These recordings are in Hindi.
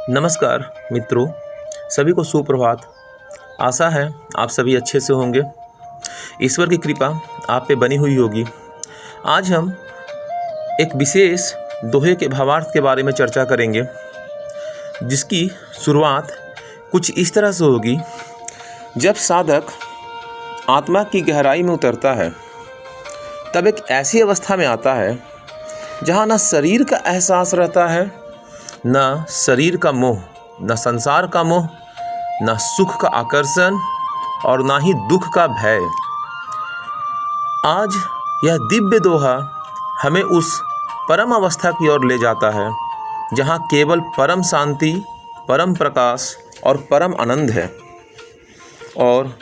नमस्कार मित्रों, सभी को सुप्रभात। आशा है आप सभी अच्छे से होंगे। ईश्वर की कृपा आप पे बनी हुई होगी। आज हम एक विशेष दोहे के भावार्थ के बारे में चर्चा करेंगे, जिसकी शुरुआत कुछ इस तरह से होगी। जब साधक आत्मा की गहराई में उतरता है, तब एक ऐसी अवस्था में आता है जहाँ न शरीर का एहसास रहता है, न शरीर का मोह, न संसार का मोह, न सुख का आकर्षण और ना ही दुख का भय। आज यह दिव्य दोहा हमें उस परम अवस्था की ओर ले जाता है जहाँ केवल परम शांति, परम प्रकाश और परम आनंद है। और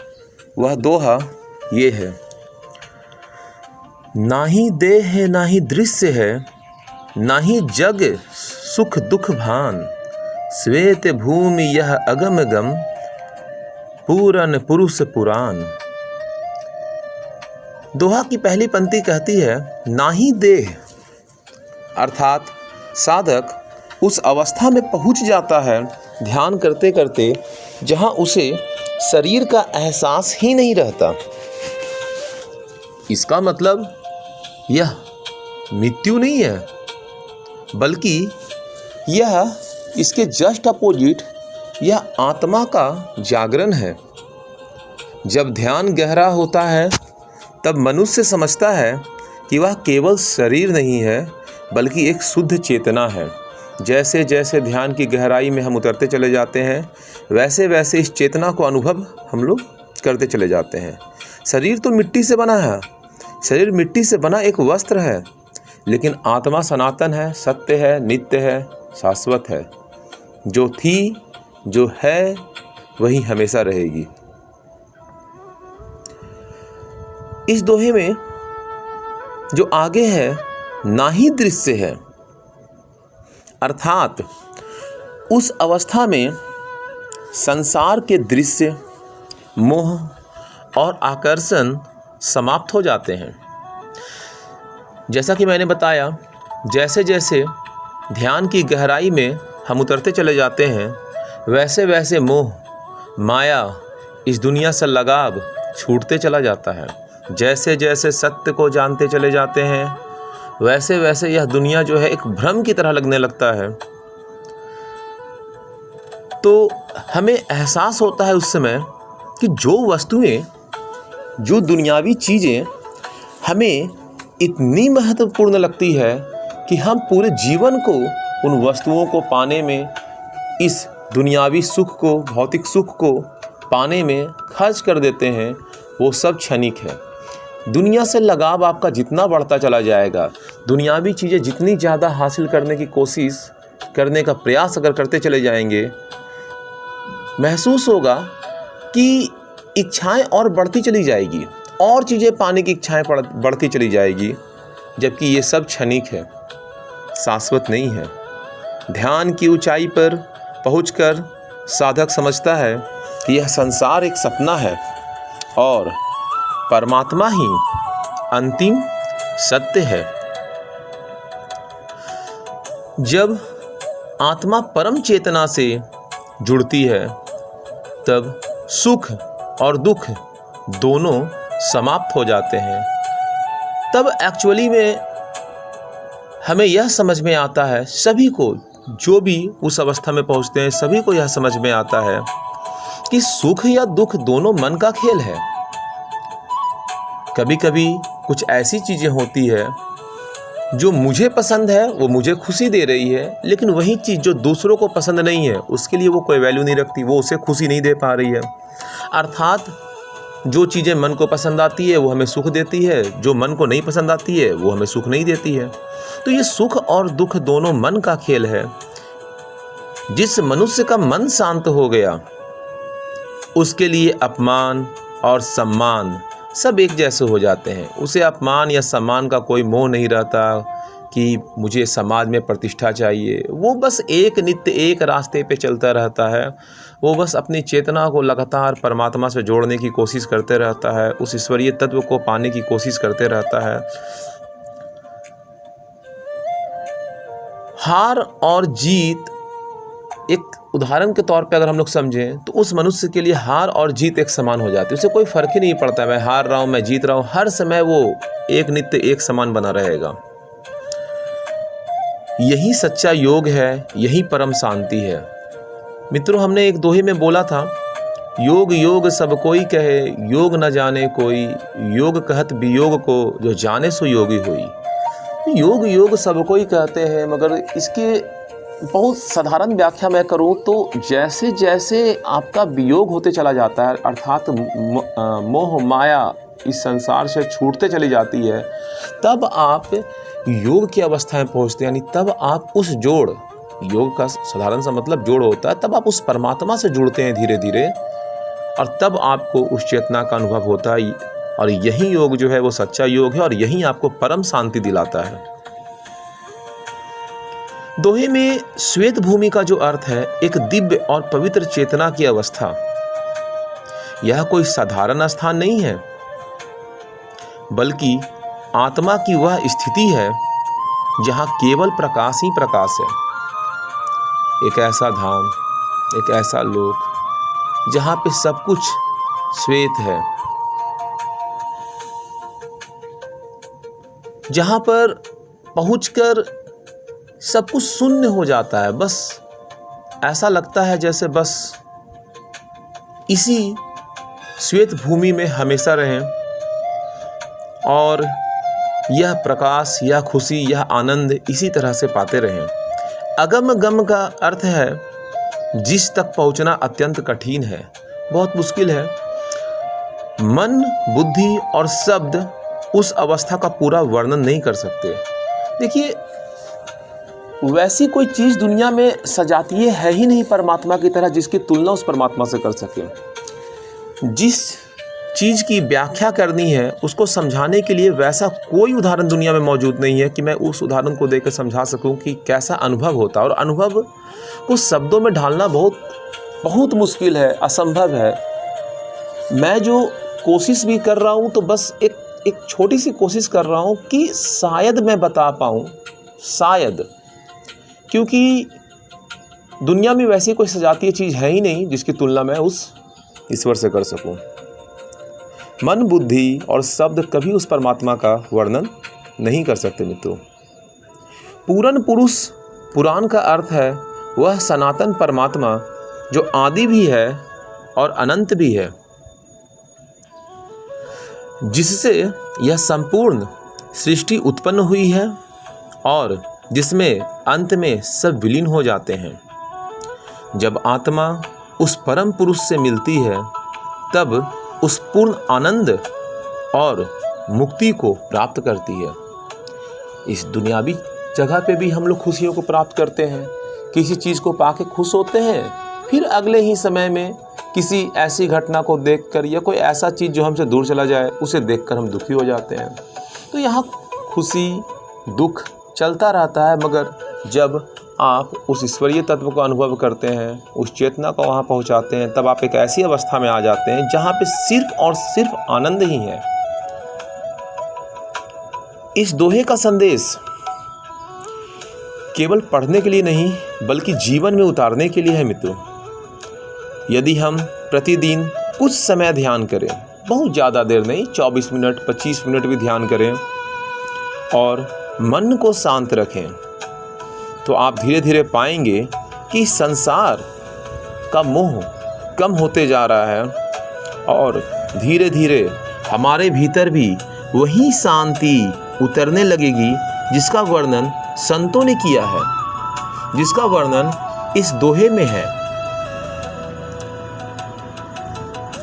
वह दोहा ये है: ना ही देह है, ना ही दृश्य है, ना ही जग सुख दुख भान, श्वेत भूमि यह अगम गम, पूरन पुरुष पुराण। दोहा की पहली पंक्ति कहती है ना ही देह, अर्थात साधक उस अवस्था में पहुंच जाता है ध्यान करते करते जहां उसे शरीर का एहसास ही नहीं रहता। इसका मतलब यह मृत्यु नहीं है, बल्कि यह इसके जस्ट अपोजिट यह आत्मा का जागरण है। जब ध्यान गहरा होता है, तब मनुष्य समझता है कि वह केवल शरीर नहीं है, बल्कि एक शुद्ध चेतना है। जैसे जैसे ध्यान की गहराई में हम उतरते चले जाते हैं, वैसे वैसे इस चेतना को अनुभव हम लोग करते चले जाते हैं। शरीर तो मिट्टी से बना है, शरीर मिट्टी से बना एक वस्त्र है, लेकिन आत्मा सनातन है, सत्य है, नित्य है, शाश्वत है। जो थी, जो है, वही हमेशा रहेगी। इस दोहे में जो आगे है, ना ही दृश्य है, अर्थात उस अवस्था में संसार के दृश्य, मोह और आकर्षण समाप्त हो जाते हैं। जैसा कि मैंने बताया, जैसे जैसे ध्यान की गहराई में हम उतरते चले जाते हैं, वैसे वैसे मोह, माया, इस दुनिया से लगाव छूटते चला जाता है। जैसे जैसे सत्य को जानते चले जाते हैं, वैसे वैसे यह दुनिया जो है एक भ्रम की तरह लगने लगता है। तो हमें एहसास होता है उस समय कि जो वस्तुएं, जो दुनियावी चीज़ें हमें इतनी महत्वपूर्ण लगती है कि हम पूरे जीवन को उन वस्तुओं को पाने में, इस दुनियावी सुख को, भौतिक सुख को पाने में खर्च कर देते हैं, वो सब क्षणिक है। दुनिया से लगाव आपका जितना बढ़ता चला जाएगा, दुनियावी चीज़ें जितनी ज़्यादा हासिल करने की कोशिश करने का प्रयास अगर करते चले जाएंगे, महसूस होगा कि इच्छाएं और बढ़ती चली जाएगी, और चीज़ें पाने की इच्छाएं बढ़ती चली जाएगी, जबकि ये सब क्षणिक है, शाश्वत नहीं है। ध्यान की ऊंचाई पर पहुंचकर साधक समझता है कि यह संसार एक सपना है और परमात्मा ही अंतिम सत्य है। जब आत्मा परम चेतना से जुड़ती है, तब सुख और दुख दोनों समाप्त हो जाते हैं। तब एक्चुअली में हमें यह समझ में आता है, सभी को, जो भी उस अवस्था में पहुंचते हैं, सभी को यह समझ में आता है कि सुख या दुख दोनों मन का खेल है। कभी कभी कुछ ऐसी चीज़ें होती है जो मुझे पसंद है, वो मुझे खुशी दे रही है, लेकिन वही चीज़ जो दूसरों को पसंद नहीं है, उसके लिए वो कोई वैल्यू नहीं रखती, वो उसे खुशी नहीं दे पा रही है। अर्थात जो चीज़ें मन को पसंद आती है वो हमें सुख देती है, जो मन को नहीं पसंद आती है वो हमें सुख नहीं देती है। तो ये सुख और दुख दोनों मन का खेल है। जिस मनुष्य का मन शांत हो गया, उसके लिए अपमान और सम्मान सब एक जैसे हो जाते हैं। उसे अपमान या सम्मान का कोई मोह नहीं रहता कि मुझे समाज में प्रतिष्ठा चाहिए। वो बस एक नित्य एक रास्ते पे चलता रहता है। वो बस अपनी चेतना को लगातार परमात्मा से जोड़ने की कोशिश करते रहता है, उस ईश्वरीय तत्व को पाने की कोशिश करते रहता है। हार और जीत एक उदाहरण के तौर पे अगर हम लोग समझें तो उस मनुष्य के लिए हार और जीत एक समान हो जाती है। उसे कोई फ़र्क ही नहीं पड़ता मैं हार रहा हूँ मैं जीत रहा हूँ, हर समय वो एक नित्य एक समान बना रहेगा। यही सच्चा योग है, यही परम शांति है। मित्रों, हमने एक दोहे में बोला था, योग योग सब कोई कहे, योग न जाने कोई, योग कहत वियोग को, जो जाने सो योगी होई। योग योग सब कोई कहते हैं, मगर इसके बहुत साधारण व्याख्या मैं करूं तो जैसे जैसे आपका वियोग होते चला जाता है, अर्थात मोह माया इस संसार से छूटते चली जाती है, तब आप योग की अवस्था में पहुंचते हैं। यानी तब आप उस जोड़, योग का साधारण सा मतलब जोड़ होता है, तब आप उस परमात्मा से जुड़ते हैं धीरे धीरे, और तब आपको उस चेतना का अनुभव होता है। और यही योग जो है वो सच्चा योग है, और यही आपको परम शांति दिलाता है। दोहे में श्वेत भूमि का जो अर्थ है, एक दिव्य और पवित्र चेतना की अवस्था। यह कोई साधारण स्थान नहीं है, बल्कि आत्मा की वह स्थिति है जहाँ केवल प्रकाश ही प्रकाश है। एक ऐसा धाम, एक ऐसा लोक जहाँ पे सब कुछ श्वेत है, जहाँ पर पहुंचकर सब कुछ शून्य हो जाता है। बस ऐसा लगता है जैसे बस इसी श्वेत भूमि में हमेशा रहें, और यह प्रकाश, यह खुशी, यह आनंद इसी तरह से पाते रहें। अगम गम का अर्थ है जिस तक पहुंचना अत्यंत कठिन है, बहुत मुश्किल है। मन, बुद्धि और शब्द उस अवस्था का पूरा वर्णन नहीं कर सकते। देखिए, वैसी कोई चीज़ दुनिया में सजातीय है ही नहीं परमात्मा की तरह जिसकी तुलना उस परमात्मा से कर सके। जिस चीज़ की व्याख्या करनी है उसको समझाने के लिए वैसा कोई उदाहरण दुनिया में मौजूद नहीं है कि मैं उस उदाहरण को देकर समझा सकूं कि कैसा अनुभव होता है। और अनुभव को शब्दों में ढालना बहुत बहुत मुश्किल है, असंभव है। मैं जो कोशिश भी कर रहा हूं तो बस एक छोटी सी कोशिश कर रहा हूं कि शायद मैं बता पाऊं, शायद, क्योंकि दुनिया में वैसी कोई सजातीय चीज़ है ही नहीं जिसकी तुलना मैं उस ईश्वर से कर सकूं। मन, बुद्धि और शब्द कभी उस परमात्मा का वर्णन नहीं कर सकते। मित्रों, पूर्ण पुरुष, पुराण का अर्थ है वह सनातन परमात्मा जो आदि भी है और अनंत भी है, जिससे यह संपूर्ण सृष्टि उत्पन्न हुई है और जिसमें अंत में सब विलीन हो जाते हैं। जब आत्मा उस परम पुरुष से मिलती है तब उस पूर्ण आनंद और मुक्ति को प्राप्त करती है। इस दुनियावी जगह पे भी हम लोग खुशियों को प्राप्त करते हैं, किसी चीज़ को पाके खुश होते हैं, फिर अगले ही समय में किसी ऐसी घटना को देखकर या कोई ऐसा चीज़ जो हमसे दूर चला जाए उसे देखकर हम दुखी हो जाते हैं। तो यहाँ खुशी दुख चलता रहता है, मगर जब आप उस ईश्वरीय तत्व को अनुभव करते हैं, उस चेतना को वहाँ पहुँचाते हैं, तब आप एक ऐसी अवस्था में आ जाते हैं जहाँ पे सिर्फ और सिर्फ आनंद ही है। इस दोहे का संदेश केवल पढ़ने के लिए नहीं बल्कि जीवन में उतारने के लिए है। मित्रों, यदि हम प्रतिदिन कुछ समय ध्यान करें, बहुत ज़्यादा देर नहीं, 24 मिनट 25 मिनट भी ध्यान करें और मन को शांत रखें, तो आप धीरे धीरे पाएंगे कि संसार का मोह कम होते जा रहा है और धीरे धीरे हमारे भीतर भी वही शांति उतरने लगेगी जिसका वर्णन संतों ने किया है, जिसका वर्णन इस दोहे में है।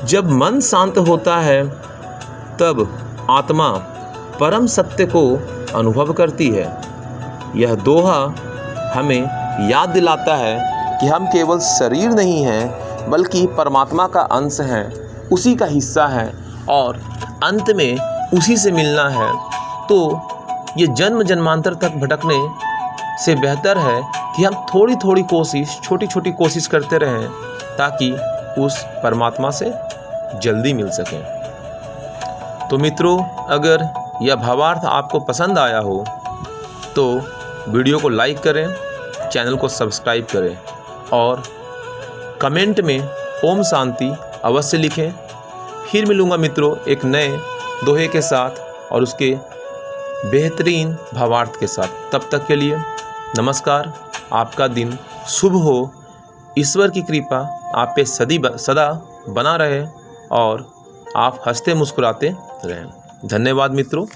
जब मन शांत होता है तब आत्मा परम सत्य को अनुभव करती है। यह दोहा हमें याद दिलाता है कि हम केवल शरीर नहीं हैं बल्कि परमात्मा का अंश हैं, उसी का हिस्सा हैं और अंत में उसी से मिलना है। तो ये जन्म जन्मांतर तक भटकने से बेहतर है कि हम थोड़ी थोड़ी कोशिश, छोटी छोटी कोशिश करते रहें ताकि उस परमात्मा से जल्दी मिल सकें। तो मित्रों, अगर यह भावार्थ आपको पसंद आया हो तो वीडियो को लाइक करें, चैनल को सब्सक्राइब करें और कमेंट में ओम शांति अवश्य लिखें। फिर मिलूँगा मित्रों एक नए दोहे के साथ और उसके बेहतरीन भावार्थ के साथ। तब तक के लिए नमस्कार। आपका दिन शुभ हो। ईश्वर की कृपा आप पे सदा बना रहे और आप हंसते मुस्कुराते रहें। धन्यवाद मित्रों।